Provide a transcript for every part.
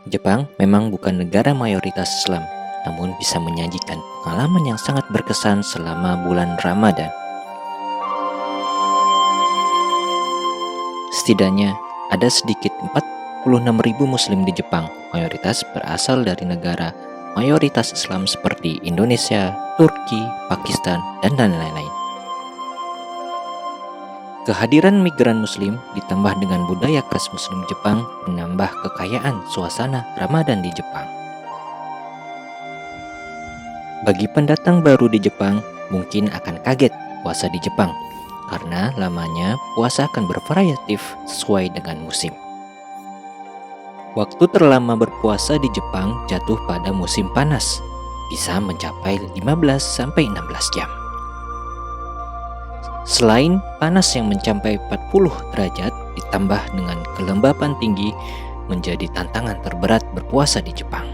Jepang memang bukan negara mayoritas Islam, namun bisa menyajikan pengalaman yang sangat berkesan selama bulan Ramadan. Setidaknya ada sedikit 46.000 Muslim di Jepang, mayoritas berasal dari negara mayoritas Islam seperti Indonesia, Turki, Pakistan, dan lain-lain. Kehadiran migran Muslim ditambah dengan budaya khas Muslim Jepang menambah kekayaan suasana Ramadan di Jepang. Bagi pendatang baru di Jepang, mungkin akan kaget puasa di Jepang, karena lamanya puasa akan bervariatif sesuai dengan musim. Waktu terlama berpuasa di Jepang jatuh pada musim panas, bisa mencapai 15-16 jam. Selain panas yang mencapai 40 derajat ditambah dengan kelembapan tinggi menjadi tantangan terberat berpuasa di Jepang.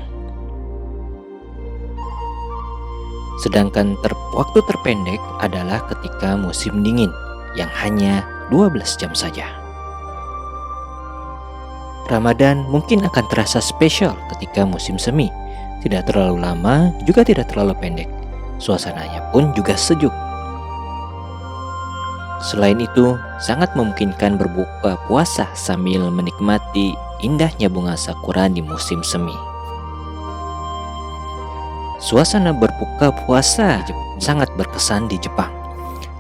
Sedangkan waktu terpendek adalah ketika musim dingin yang hanya 12 jam saja. Ramadan mungkin akan terasa spesial ketika musim semi, tidak terlalu lama juga tidak terlalu pendek. Suasananya pun juga sejuk. Selain itu, sangat memungkinkan berbuka puasa sambil menikmati indahnya bunga sakura di musim semi. Suasana berbuka puasa sangat berkesan di Jepang.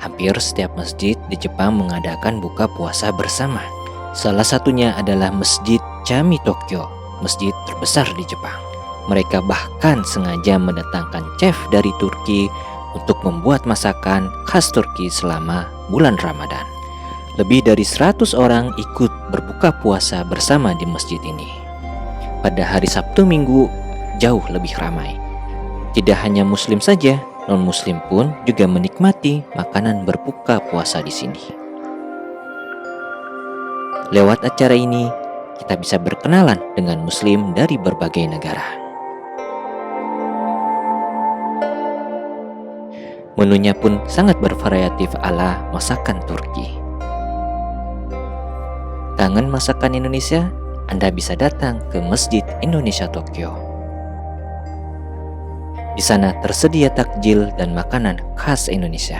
Hampir setiap masjid di Jepang mengadakan buka puasa bersama. Salah satunya adalah Masjid Jami Tokyo, masjid terbesar di Jepang. Mereka bahkan sengaja mendatangkan chef dari Turki untuk membuat masakan khas Turki selama bulan Ramadan. Lebih dari 100 orang ikut berbuka puasa bersama di masjid ini. Pada hari Sabtu Minggu jauh lebih ramai. Tidak hanya Muslim saja, non-Muslim pun juga menikmati makanan berbuka puasa di sini. Lewat acara ini, kita bisa berkenalan dengan Muslim dari berbagai negara. Menunya pun sangat bervariatif ala masakan Turki. Kangen masakan Indonesia? Anda bisa datang ke Masjid Indonesia Tokyo. Di sana tersedia takjil dan makanan khas Indonesia.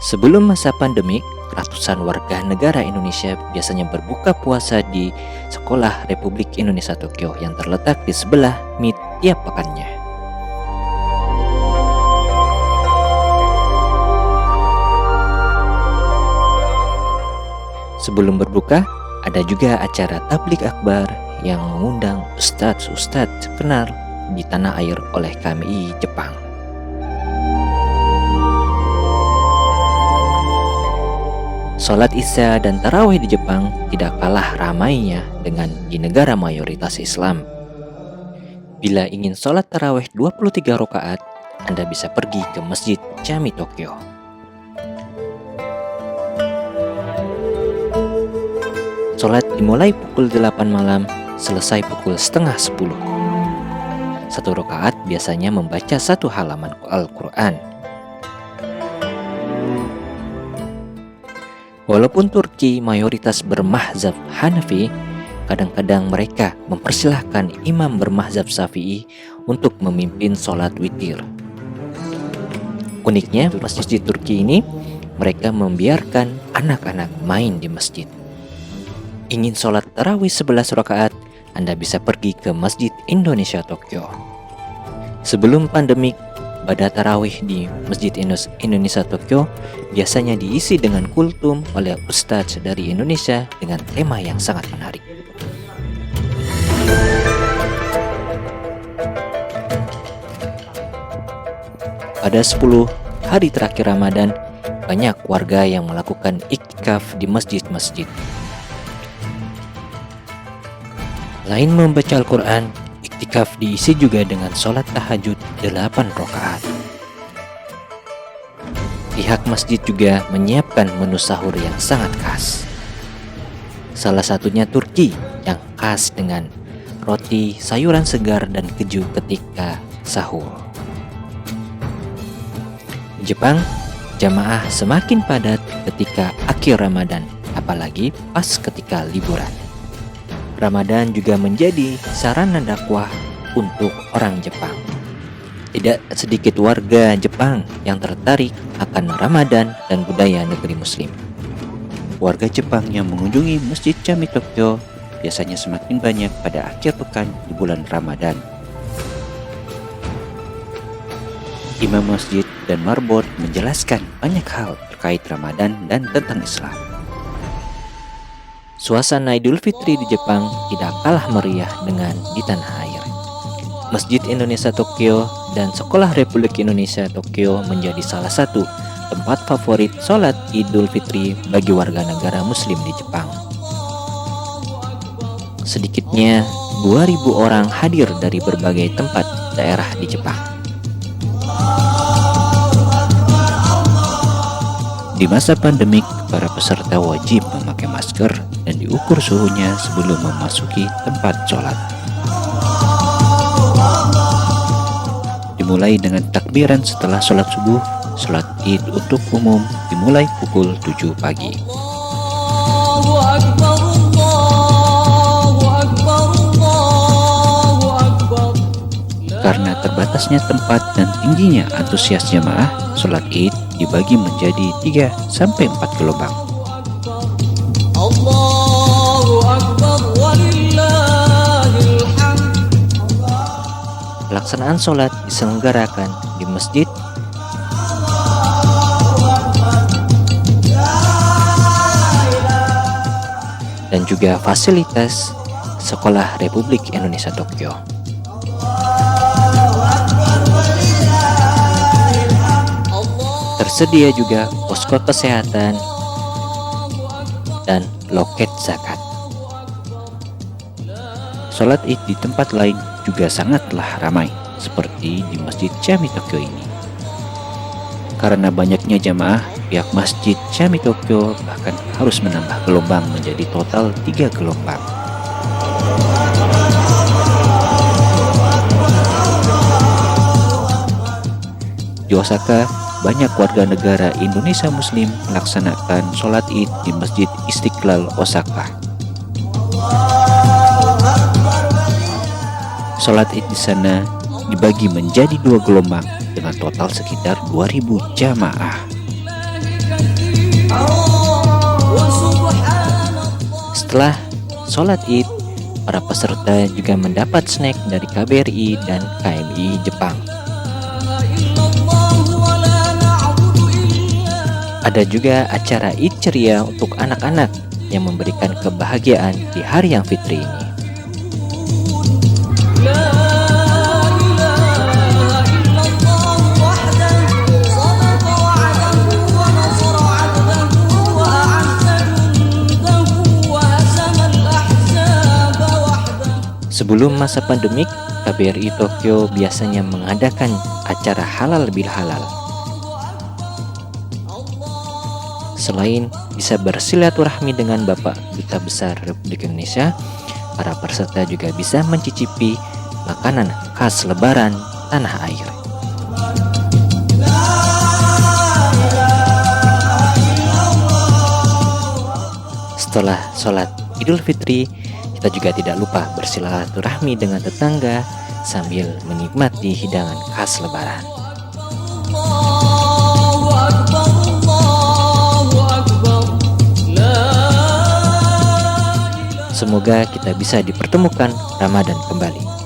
Sebelum masa pandemik, ratusan warga negara Indonesia biasanya berbuka puasa di Sekolah Republik Indonesia Tokyo yang terletak di sebelah MIT tiap pekannya. Sebelum berbuka, ada juga acara tablik akbar yang mengundang ustadz-ustadz terkenal di tanah air oleh KMI Jepang. Sholat Isya dan Tarawih di Jepang tidak kalah ramainya dengan di negara mayoritas Islam. Bila ingin sholat Tarawih 23 rakaat, Anda bisa pergi ke Masjid Jami Tokyo. Sholat dimulai pukul 8 malam, selesai pukul setengah 10. Satu rakaat biasanya membaca satu halaman Al-Quran. Walaupun Turki mayoritas bermazhab Hanafi, kadang-kadang mereka mempersilahkan imam bermazhab Syafi'i untuk memimpin sholat witir. Uniknya, masjid Turki ini, mereka membiarkan anak-anak main di masjid. Ingin sholat tarawih 11 rakaat, Anda bisa pergi ke Masjid Indonesia Tokyo. Sebelum pandemik, ibadah tarawih di Masjid Indonesia Tokyo biasanya diisi dengan kultum oleh ustadz dari Indonesia dengan tema yang sangat menarik. Pada 10 hari terakhir Ramadan, banyak warga yang melakukan iktikaf di masjid-masjid. Lain membaca Al-Quran, iktikaf diisi juga dengan sholat tahajud 8 rakaat. Pihak masjid juga menyiapkan menu sahur yang sangat khas. Salah satunya Turki yang khas dengan roti, sayuran segar, dan keju ketika sahur. Jepang, jamaah semakin padat ketika akhir Ramadan, apalagi pas ketika liburan. Ramadan juga menjadi sarana dakwah untuk orang Jepang. Tidak sedikit warga Jepang yang tertarik akan Ramadan dan budaya negeri Muslim. Warga Jepang yang mengunjungi Masjid Jami Tokyo biasanya semakin banyak pada akhir pekan di bulan Ramadan. Imam masjid dan marbot menjelaskan banyak hal terkait Ramadan dan tentang Islam. Suasana Idul Fitri di Jepang tidak kalah meriah dengan di tanah air. Masjid Indonesia Tokyo dan Sekolah Republik Indonesia Tokyo menjadi salah satu tempat favorit sholat Idul Fitri bagi warga negara Muslim di Jepang. Sedikitnya 2.000 orang hadir dari berbagai tempat daerah di Jepang. Di masa pandemik, para peserta wajib memakai masker dan diukur suhunya sebelum memasuki tempat sholat. Dimulai dengan takbiran setelah sholat subuh. Sholat Id untuk umum dimulai pukul 7 pagi. Karena terbatasnya tempat dan tingginya antusias jamaah, sholat Id dibagi menjadi 3-4 gelombang. Pelaksanaan sholat diselenggarakan di masjid dan juga fasilitas Sekolah Republik Indonesia Tokyo. Tersedia juga posko kesehatan dan loket zakat. Sholat Id di tempat lain juga sangatlah ramai, seperti di Masjid Jami Tokyo ini. Karena banyaknya jamaah, pihak Masjid Jami Tokyo bahkan harus menambah gelombang menjadi total 3 gelombang. Di Osaka, banyak warga negara Indonesia Muslim melaksanakan sholat Id di Masjid Istiqlal Osaka. Sholat Id di sana dibagi menjadi 2 gelombang dengan total sekitar 2.000 jamaah. Setelah sholat Id, para peserta juga mendapat snack dari KBRI dan KMI Jepang. Ada juga acara Id ceria untuk anak-anak yang memberikan kebahagiaan di hari yang fitri ini. Sebelum masa pandemik, KBRI Tokyo biasanya mengadakan acara halal bil halal. Selain bisa bersilaturahmi dengan Bapak Duta Besar Republik Indonesia, para peserta juga bisa mencicipi makanan khas Lebaran tanah air. Setelah sholat Idul Fitri, kita juga tidak lupa bersilaturahmi dengan tetangga sambil menikmati hidangan khas Lebaran. Semoga kita bisa dipertemukan Ramadan kembali.